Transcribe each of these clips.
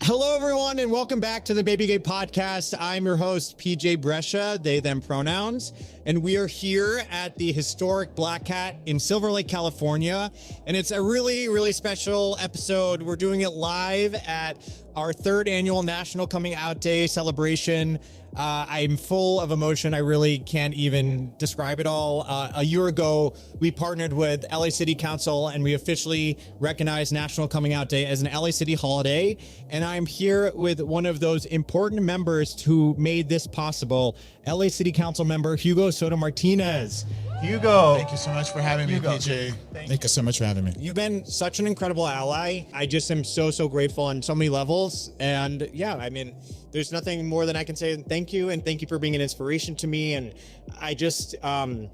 Hello, everyone, and welcome back to the BabyGay Podcast. I'm your host, PJ Brescia, they, them pronouns, and we are here at the historic Black Cat in Silver Lake, California, and it's a really, really special episode. We're doing it live at our third annual National Coming Out Day celebration. I'm full of emotion. I really can't even describe it all. A year ago, we partnered with LA City Council and we officially recognized National Coming Out Day as an LA City holiday. And I'm here with one of those important members who made this possible, LA City Councilmember Hugo Soto-Martínez. Hugo. Thank you so much for having me, PJ. Thank you so much for having me. You've been such an incredible ally. I just am so grateful on so many levels. And yeah, I mean, there's nothing more than I can say than thank you, and thank you for being an inspiration to me. And I just am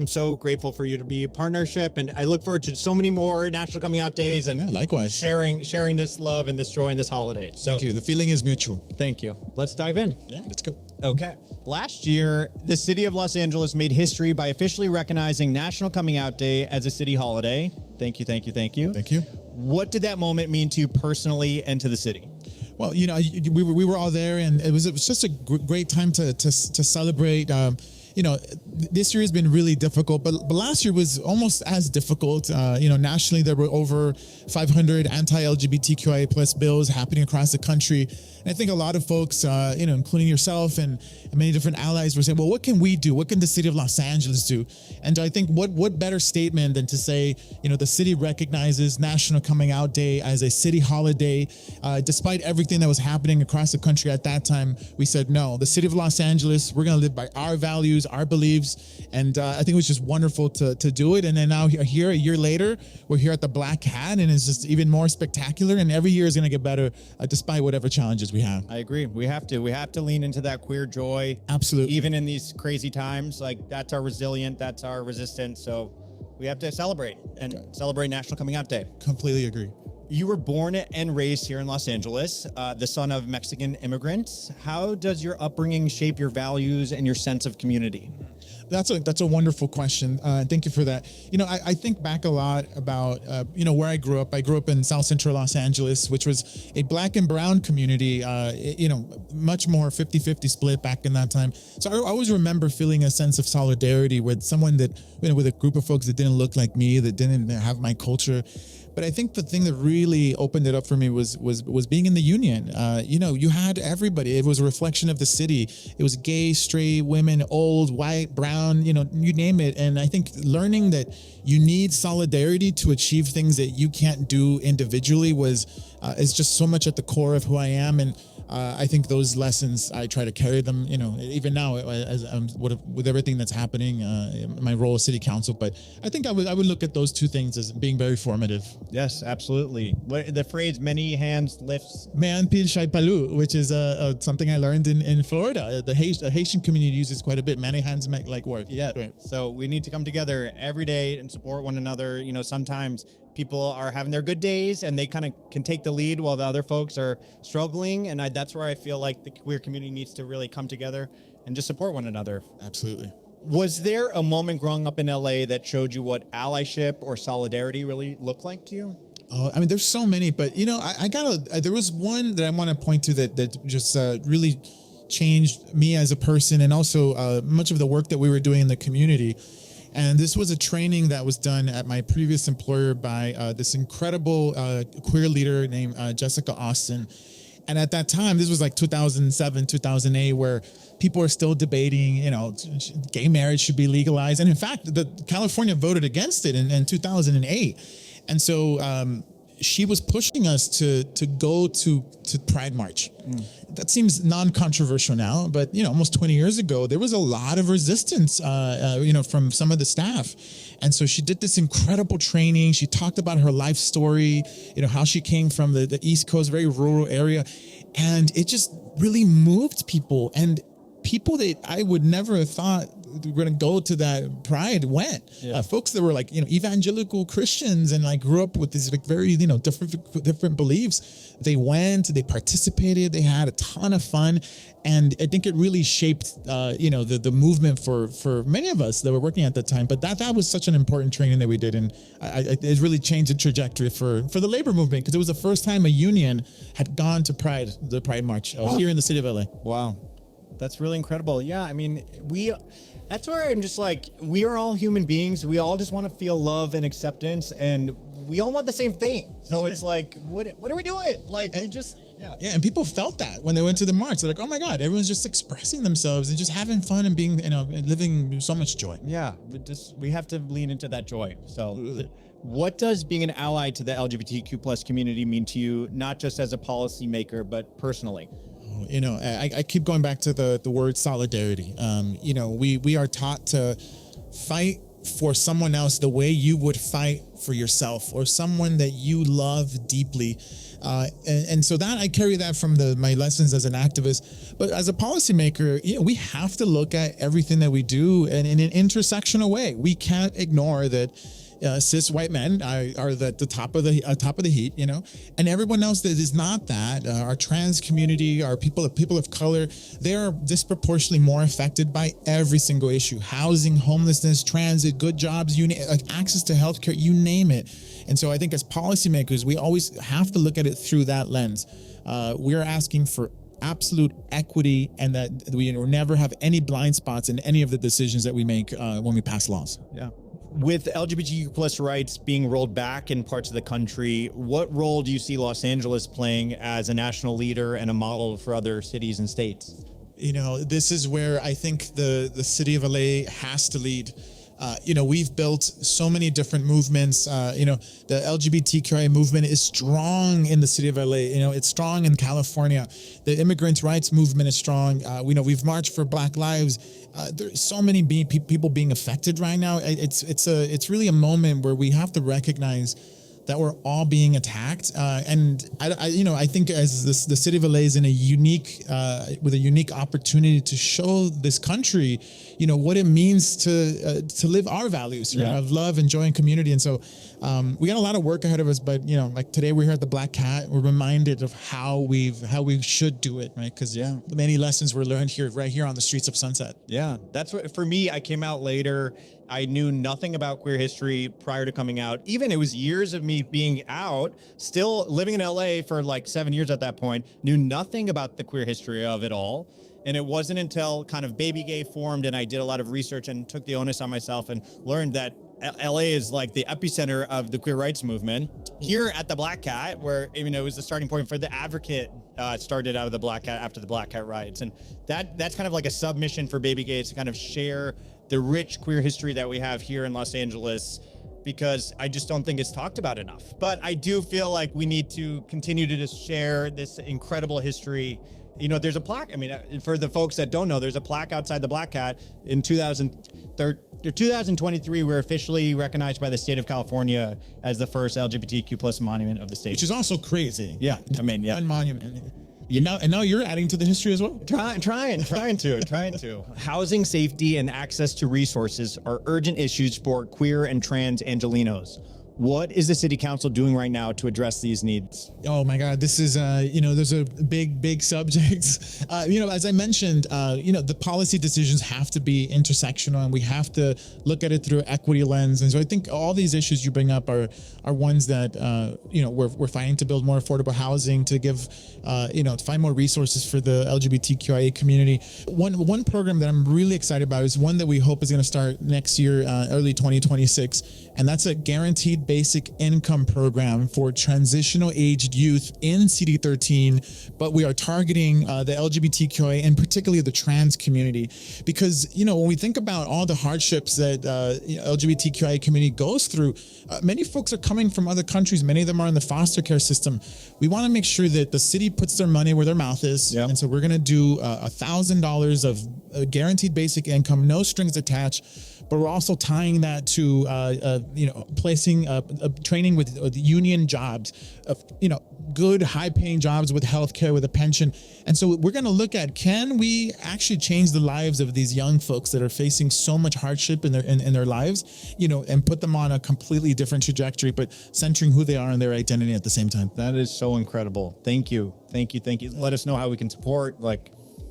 so grateful for you to be a partnership, and I look forward to so many more National Coming Out Days and likewise sharing this love and this joy and this holiday. So thank you. The feeling is mutual. Thank you. Let's dive in. Yeah, let's go. Okay. Last year, the city of Los Angeles made history by officially recognizing National Coming Out Day as a city holiday. Thank you. Thank you. What did that moment mean to you personally and to the city? Well, you know, we were all there, and it was just a great time to celebrate. You know, this year has been really difficult, but last year was almost as difficult. You know, nationally, there were over 500 anti-LGBTQIA plus bills happening across the country. And I think a lot of folks, you know, including yourself and many different allies were saying, well, what can we do? What can the city of Los Angeles do? And I think what better statement than to say, you know, the city recognizes National Coming Out Day as a city holiday. Despite everything that was happening across the country at that time, we said, no, the city of Los Angeles, we're going to live by our values, our beliefs. And I think it was just wonderful to do it. And then now here, a year later, we're here at the Black Cat, and it's just even more spectacular. And every year is going to get better despite whatever challenges we have. I agree. We have to lean into that queer joy. Absolutely. Even in these crazy times, like that's our resilient, that's our resistance. So we have to celebrate celebrate National Coming Out Day. Completely agree. You were born and raised here in Los Angeles, the son of Mexican immigrants. How does your upbringing shape your values and your sense of community? That's a wonderful question. Thank you for that. You know, I think back a lot about, you know, where I grew up. I grew up in South Central Los Angeles, which was a black and brown community, you know, much more 50-50 split back in that time. So I always remember feeling a sense of solidarity with someone that, you know, with a group of folks that didn't look like me, that didn't have my culture. But I think the thing that really opened it up for me was being in the union. You know, you had everybody. It was a reflection of the city. It was gay, straight, women, old, white, brown, you know, you name it. And I think learning that you need solidarity to achieve things that you can't do individually is just so much at the core of who I am. And I think those lessons, I try to carry them, you know, even now as with everything that's happening, in my role as city council. But I think I would look at those two things as being very formative. Yes, absolutely. The phrase "many hands lifts." Man PJ Palu, which is something I learned in Florida. The Haitian community uses quite a bit. Many hands make like work. Yeah. Right. So we need to come together every day and support one another. You know, sometimes people are having their good days and they kind of can take the lead while the other folks are struggling. And that's where I feel like the queer community needs to really come together and just support one another. Absolutely. Was there a moment growing up in LA that showed you what allyship or solidarity really looked like to you? I mean, there's so many, but you know, there was one that I want to point to that just really changed me as a person, and also much of the work that we were doing in the community. And this was a training that was done at my previous employer by this incredible queer leader named Jessica Austin. And at that time, this was like 2007, 2008, where people are still debating, you know, gay marriage should be legalized. And in fact, California voted against it in 2008. And so she was pushing us to go to Pride March. That seems non-controversial now, but you know, almost 20 years ago, there was a lot of resistance, you know, from some of the staff. And so she did this incredible training. She talked about her life story, you know, how she came from the East Coast, very rural area. And it just really moved people, and people that I would never have thought gonna go to that pride went. Folks that were like, evangelical Christians and like grew up with these like very, different beliefs. They went, they participated, they had a ton of fun. And I think it really shaped, the movement for many of us that were working at that time. But that was such an important training that we did. And it really changed the trajectory for the labor movement, because it was the first time a union had gone to the Pride March here in the city of LA. Wow. That's really incredible. Yeah. I mean, that's where I'm just like, we are all human beings. We all just want to feel love and acceptance, and we all want the same thing. So it's like, what are we doing? Like, Yeah, and people felt that when they went to the march. They're like, oh my God, everyone's just expressing themselves and just having fun and being, and living so much joy. Yeah, we have to lean into that joy. So what does being an ally to the LGBTQ plus community mean to you, not just as a policymaker, but personally? I keep going back to the word solidarity. We are taught to fight for someone else the way you would fight for yourself or someone that you love deeply. And so that I carry that from my lessons as an activist. But as a policymaker, we have to look at everything that we do in an intersectional way. We can't ignore that cis white men are the top of the heap, and everyone else that is not that, our trans community, our people of color, they are disproportionately more affected by every single issue: housing, homelessness, transit, good jobs, access to healthcare, you name it. And so I think as policymakers, we always have to look at it through that lens. We are asking for absolute equity, and that we never have any blind spots in any of the decisions that we make when we pass laws. Yeah. With LGBTQ plus rights being rolled back in parts of the country, what role do you see Los Angeles playing as a national leader and a model for other cities and states? This is where I think the city of LA has to lead. We've built so many different movements. The LGBTQIA movement is strong in the city of LA. It's strong in California. The immigrant rights movement is strong. We've marched for Black Lives. There's so many people being affected right now. It's really a moment where we have to recognize that we're all being attacked. And I think as the city of LA is in with a unique opportunity to show this country, what it means to live our values of love and joy and community. And so we got a lot of work ahead of us, but like today we're here at the Black Cat. We're reminded of how we should do it, right? Because many lessons were learned right here on the streets of Sunset. Yeah, that's what, for me, I came out later. I knew nothing about queer history prior to coming out. Even it was years of me being out, still living in LA for like 7 years at that point, knew nothing about the queer history of it all. And it wasn't until kind of BabyGay formed and I did a lot of research and took the onus on myself and learned that LA is like the epicenter of the queer rights movement. Here at the Black Cat, where it was the starting point for the Advocate, started out of the Black Cat after the Black Cat riots. And that's kind of like a submission for BabyGay to kind of share the rich queer history that we have here in Los Angeles, because I just don't think it's talked about enough. But I do feel like we need to continue to just share this incredible history. There's a plaque. For the folks that don't know, there's a plaque outside the Black Cat. In 2023, we're officially recognized by the state of California as the first LGBTQ plus monument of the state. Which is also crazy. Yeah. One monument. And now you're adding to the history as well? Trying to. Housing, safety, and access to resources are urgent issues for queer and trans Angelenos. What is the city council doing right now to address these needs? Oh my God, this is, there's a big subject. As I mentioned, the policy decisions have to be intersectional, and we have to look at it through an equity lens. And so I think all these issues you bring up are ones that, we're fighting to build more affordable housing, to give, to find more resources for the LGBTQIA community. One program that I'm really excited about is one that we hope is going to start next year, early 2026. And that's a guaranteed basic income program for transitional aged youth in CD13, but we are targeting the LGBTQIA and particularly the trans community, because when we think about all the hardships that LGBTQIA community goes through, many folks are coming from other countries. Many of them are in the foster care system. We want to make sure that the city puts their money where their mouth is, and so we're going to do $1,000 of guaranteed basic income, no strings attached. But we're also tying that to, placing training with union jobs, good high-paying jobs with healthcare, with a pension. And so we're going to look at, can we actually change the lives of these young folks that are facing so much hardship in their lives, and put them on a completely different trajectory, but centering who they are and their identity at the same time. That is so incredible. Thank you. Let us know how we can support.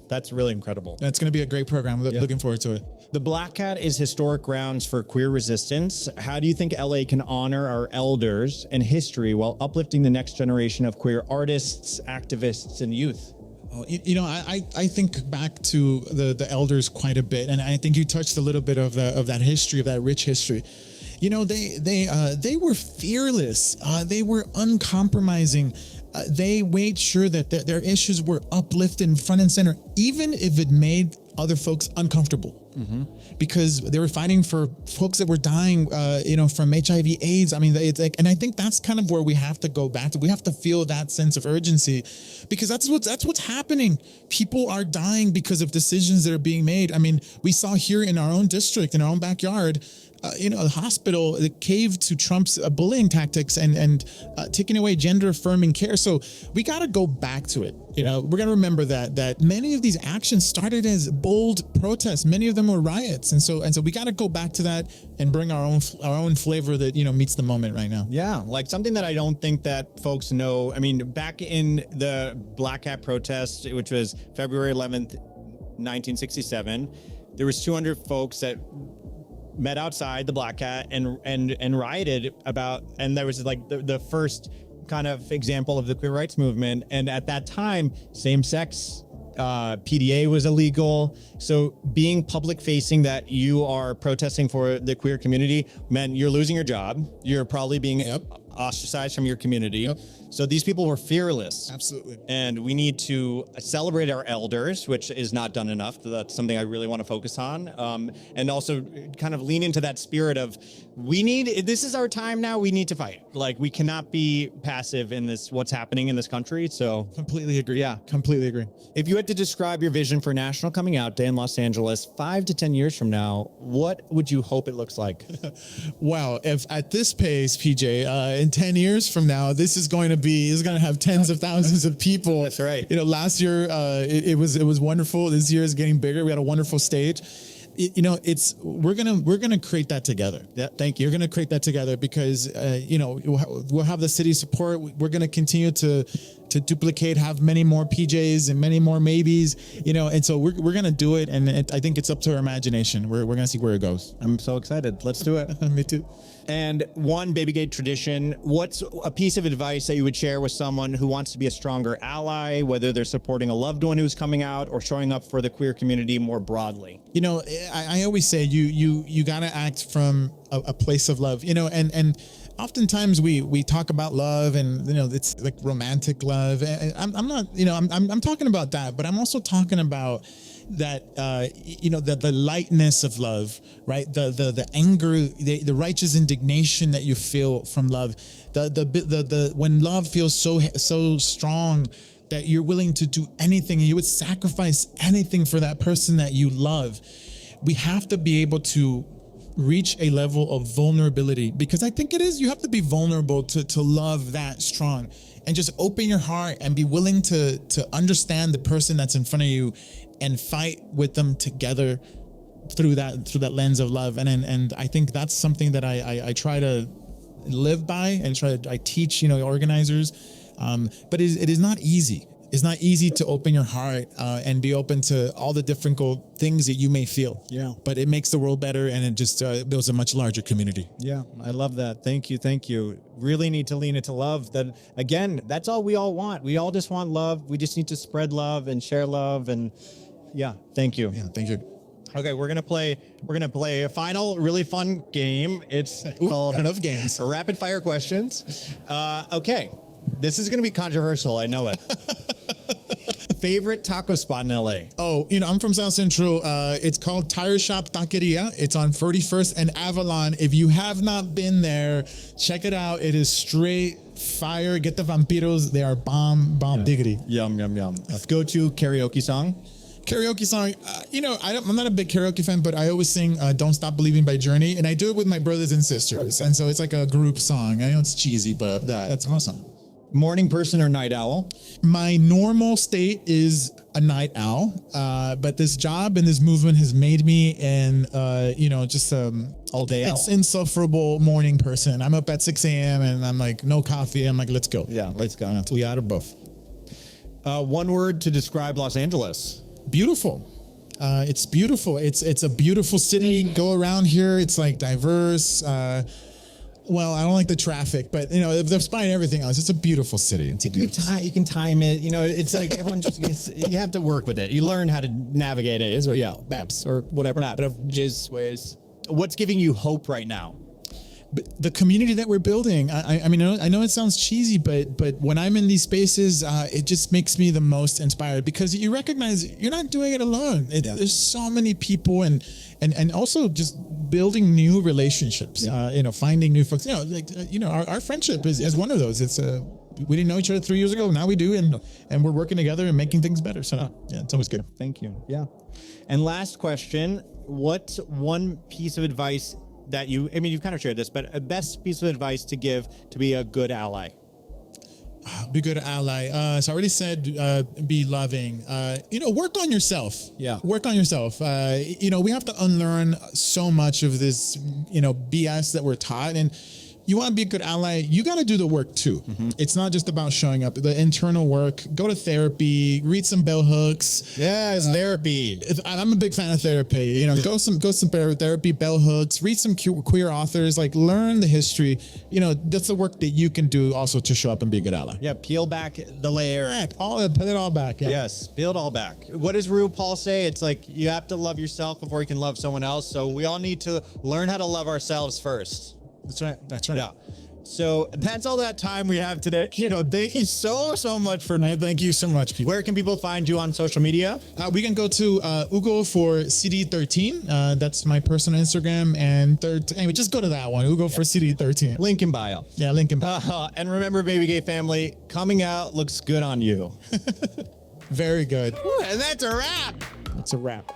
That's really incredible. That's going to be a great program. Looking forward to it. The Black Cat is historic grounds for queer resistance. How do you think LA can honor our elders and history while uplifting the next generation of queer artists, activists, and youth? I think back to the elders quite a bit, and I think you touched a little bit of that history, of that rich history. They were fearless. They were uncompromising. They made sure that their issues were uplifted front and center, even if it made other folks uncomfortable. Because they were fighting for folks that were dying, from HIV/AIDS. I mean, and I think that's kind of where we have to go back to. We have to feel that sense of urgency, because that's what's happening. People are dying because of decisions that are being made. I mean, we saw here in our own district, in our own backyard, a hospital that caved to Trump's bullying tactics and taking away gender affirming care. So we got to go back to it. We're going to remember that many of these actions started as bold protests. Many of them were riots. And so we got to go back to that and bring our own flavor that, meets the moment right now. Yeah. Like something that I don't think that folks know. I mean, back in the Black Hat protest, which was February 11th, 1967, there was 200 folks that met outside the Black Cat and rioted about, and there was the first kind of example of the queer rights movement. And at that time, same-sex PDA was illegal. So being public facing that you are protesting for the queer community meant you're losing your job. You're probably being ostracized from your community. So these people were fearless. Absolutely. And we need to celebrate our elders, which is not done enough. That's something I really want to focus on. And also kind of lean into that spirit of, this is our time now. We need to fight. We cannot be passive in what's happening in this country. So completely agree. Yeah. Completely agree. If you had to describe your vision for National Coming Out Day in Los Angeles 5 to 10 years from now, what would you hope it looks like? Wow. If at this pace, PJ, in 10 years from now, this is going to have tens of thousands of people. That's right. Last year, it was wonderful. This year is getting bigger. We had a wonderful stage. We're gonna create that together. Yeah, thank you. You're gonna create that together because we'll have the city's support. We're gonna continue to duplicate, have many more PJs and many more maybes, and so we're gonna do it. And I think it's up to our imagination. We're gonna see where it goes. I'm so excited. Let's do it. Me too. And one BabyGay tradition, what's a piece of advice that you would share with someone who wants to be a stronger ally, whether they're supporting a loved one who's coming out or showing up for the queer community more broadly? I always say you gotta act from a place of love, and oftentimes we talk about love and it's like romantic love. And I'm not, I'm talking about that, but I'm also talking about that the lightness of love, right? The anger, the righteous indignation that you feel from love, the when love feels so strong that you're willing to do anything and you would sacrifice anything for that person that you love. We have to be able to reach a level of vulnerability, because I think you have to be vulnerable to love that strong, and just open your heart and be willing to understand the person that's in front of you and fight with them together through that lens of love. And I think that's something that I try to live by and I teach, organizers. But it is not easy. It's not easy to open your heart and be open to all the difficult things that you may feel. Yeah. But it makes the world better, and it just builds a much larger community. Yeah, I love that. Thank you. Really need to lean into love. That again, that's all we all want. We all just want love. We just need to spread love and share love. And yeah, thank you. Yeah, thank you. Okay, we're gonna play a final really fun game. It's called enough games. Rapid fire questions. Okay, this is gonna be controversial. I know it. Favorite taco spot in LA? Oh, I'm from South Central. It's called Tire Shop Taqueria. It's on 31st and Avalon. If you have not been there, check it out. It is straight fire. Get the vampiros. They are bomb diggity. Yum. Go to karaoke song. Karaoke song, I'm not a big karaoke fan, but I always sing Don't Stop Believing by Journey, and I do it with my brothers and sisters, and so it's like a group song. I know it's cheesy, but that's awesome. Morning person or night owl? My normal state is a night owl, but this job and this movement has made me just all day owl. Insufferable morning person. I'm up at 6 a.m. and I'm like, no coffee. I'm like, let's go. Yeah, let's go. We are both. One word to describe Los Angeles. Beautiful. It's beautiful. It's a beautiful city. Go around here. It's like diverse. Well, I don't like the traffic, but despite everything else, it's a beautiful city. You can time it. It's like everyone you have to work with it. You learn how to navigate it. So yeah, maps or whatever. But jizz ways. What's giving you hope right now? But the community that we're building, I mean, I know it sounds cheesy, but when I'm in these spaces, it just makes me the most inspired because you recognize you're not doing it alone. There's so many people and also just building new relationships, finding new folks, our friendship is one of those. It's we didn't know each other 3 years ago. Now we do. And we're working together and making things better. So yeah, it's always good. Thank you. Yeah. And last question, what's one piece of advice that you've kind of shared this, but a best piece of advice to give to be a good ally? Be a good ally. So I already said, be loving, work on yourself. Yeah. Work on yourself. We have to unlearn so much of this, BS that we're taught. And you want to be a good ally, you got to do the work too. Mm-hmm. It's not just about showing up. The internal work, go to therapy, read some bell hooks. Yeah, it's therapy. I'm a big fan of therapy. Go some therapy, bell hooks, read some queer authors, like learn the history. That's the work that you can do also to show up and be a good ally. Yeah, peel back the layer. Put it all back. Yeah. Yes, peel it all back. What does RuPaul say? It's like you have to love yourself before you can love someone else. So we all need to learn how to love ourselves first. That's right. Yeah. So that's all that time we have today. Thank you so much for. Thank you so much, people. Where can people find you on social media? We can go to Hugo for CD13. That's my personal Instagram. And anyway, just go to that one. Hugo for CD13. Link in bio. Yeah, link in bio. And remember, Baby Gay family, coming out looks good on you. Very good. And that's a wrap. That's a wrap.